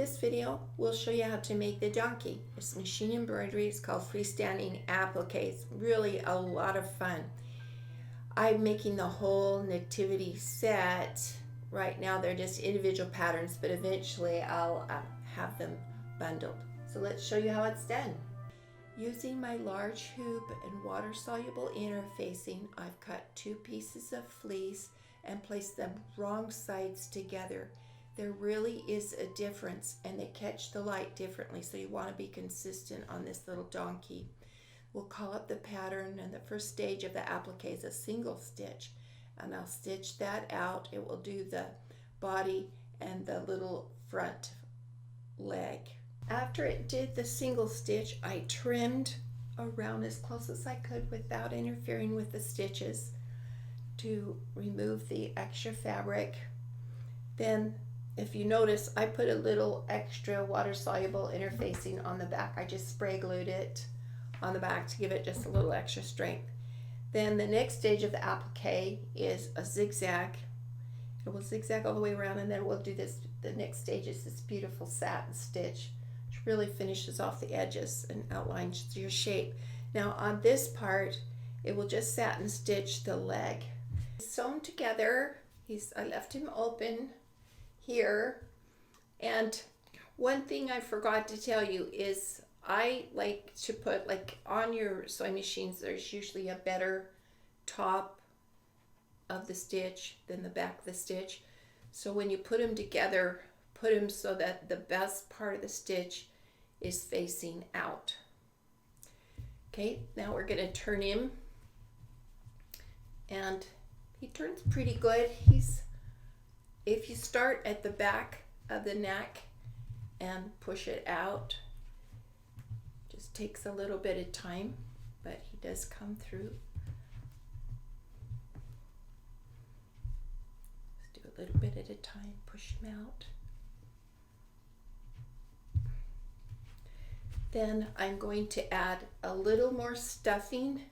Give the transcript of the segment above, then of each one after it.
this video, we'll show you how to make the donkey. It's machine embroidery. It's called freestanding appliques. Really a lot of fun. I'm making the whole Nativity set. Right now they're just individual patterns, but eventually I'll have them bundled. So let's show you how it's done. Using my large hoop and water-soluble interfacing, I've cut 2 pieces of fleece and placed them wrong sides together. There really is a difference, and they catch the light differently, so you want to be consistent on this little donkey. We'll call up the pattern, and the first stage of the applique is a single stitch, and I'll stitch that out. It will do the body and the little front leg. After it did the single stitch, I trimmed around as close as I could without interfering with the stitches to remove the extra fabric. Then, if you notice, I put a little extra water-soluble interfacing on the back. I just spray glued it on the back to give it just a little extra strength. Then the next stage of the applique is a zigzag. It will zigzag all the way around, and then we'll do this. The next stage is this beautiful satin stitch, which really finishes off the edges and outlines your shape. Now on this part, it will just satin stitch the leg. Sewn together. I left him open here, and one thing I forgot to tell you is I like to put, like, on your sewing machines, there's usually a better top of the stitch than the back of the stitch. So when you put them together, put them so that the best part of the stitch is facing out. Okay, now we're going to turn him, and he turns pretty good. If you start at the back of the neck and push it out, just takes a little bit of time, but he does come through. Let's do a little bit at a time, push him out. Then I'm going to add a little more stuffing,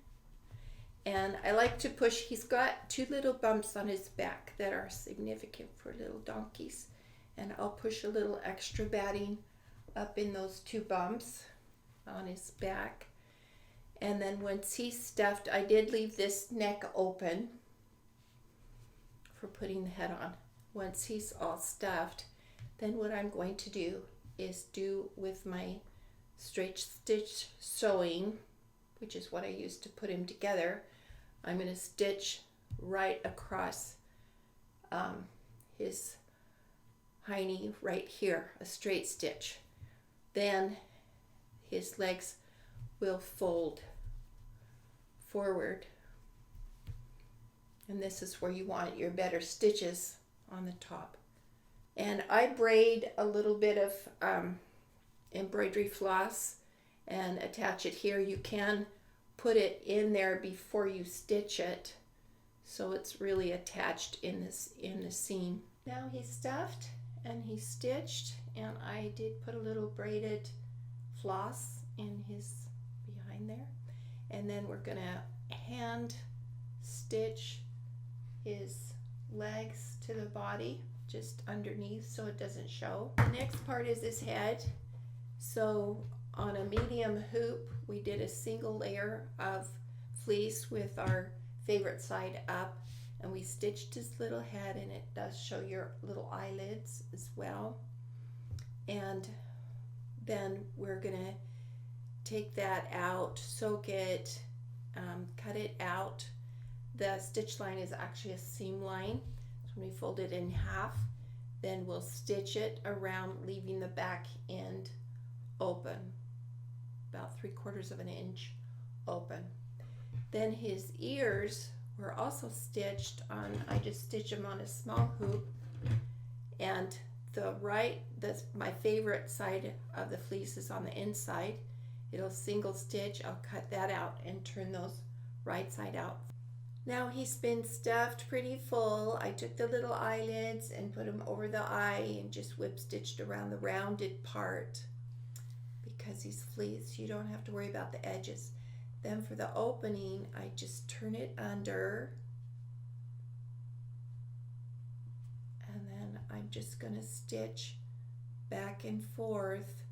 and I like to push. He's got 2 little bumps on his back that are significant for little donkeys, and I'll push a little extra batting up in those 2 bumps on his back. And then once he's stuffed, I did leave this neck open for putting the head on. Once he's all stuffed, then what I'm going to do is do with my straight stitch sewing, which is what I used to put him together. I'm going to stitch right across his hiney right here, a straight stitch. Then his legs will fold forward, and this is where you want your better stitches on the top. And I braid a little bit of embroidery floss and attach it here. You can put it in there before you stitch it, so it's really attached in the seam. Now he's stuffed and he's stitched, and I did put a little braided floss in his behind there, and then we're gonna hand stitch his legs to the body just underneath so it doesn't show. The next part is his head. So on a medium hoop, we did a single layer of fleece with our favorite side up, and we stitched his little head, and it does show your little eyelids as well. And then we're gonna take that out, soak it, cut it out. The stitch line is actually a seam line. So when we fold it in half, then we'll stitch it around, leaving the back end open, about 3/4 of an inch open. Then his ears were also stitched on, I just stitch them on a small hoop, and my favorite side of the fleece is on the inside. It'll single stitch. I'll cut that out and turn those right side out. Now he's been stuffed pretty full. I took the little eyelids and put them over the eye and just whip stitched around the rounded part. Because he's fleece, you don't have to worry about the edges. Then for the opening, I just turn it under, and then I'm just going to stitch back and forth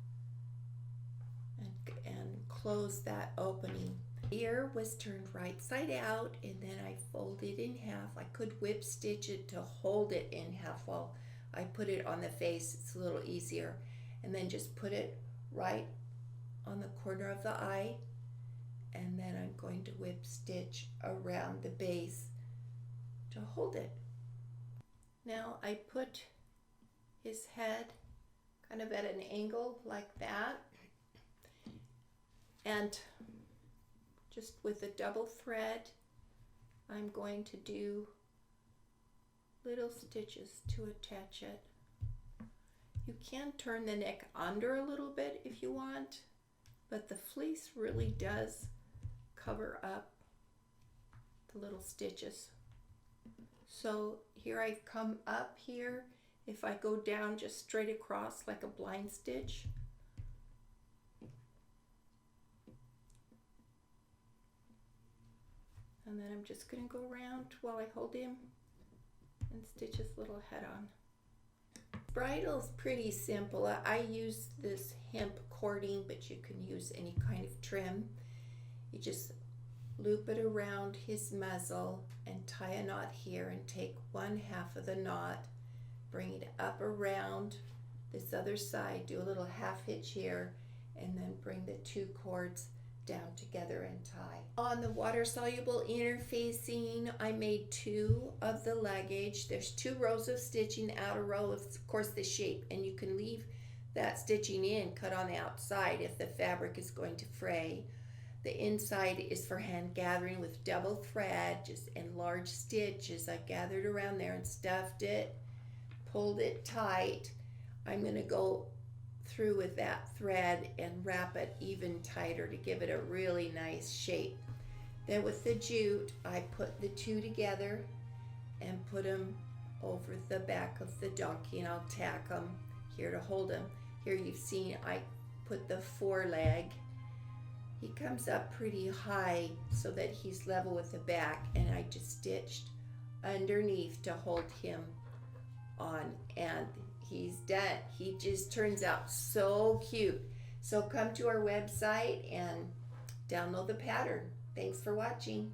and close that opening. The ear was turned right side out, and then I folded in half. I could whip stitch it to hold it in half while I put it on the face. It's a little easier. And then just put it right on the corner of the eye, and then I'm going to whip stitch around the base to hold it. Now I put his head kind of at an angle like that, and just with a double thread I'm going to do little stitches to attach it. You can turn the neck under a little bit if you want, but the fleece really does cover up the little stitches. So here I've come up here. If I go down just straight across like a blind stitch, and then I'm just going to go around while I hold him and stitch his little head on. Bridle's pretty simple. I use this hemp cording, but you can use any kind of trim. You just loop it around his muzzle and tie a knot here, and take one half of the knot, bring it up around this other side, do a little half hitch here, and then bring the two cords down together and tie. On the water-soluble interfacing, I made 2 of the luggage. There's 2 rows of stitching, outer row of course the shape, and you can leave that stitching in cut on the outside if the fabric is going to fray. The inside is for hand gathering with double thread, just and large stitches. I gathered around there and stuffed it, pulled it tight. I'm going to go through with that thread and wrap it even tighter to give it a really nice shape. Then with the jute, I put the 2 together and put them over the back of the donkey, and I'll tack them here to hold him. Here you've seen I put the foreleg. He comes up pretty high so that he's level with the back, and I just stitched underneath to hold him on, and he's done. He just turns out so cute. So come to our website and download the pattern. Thanks for watching.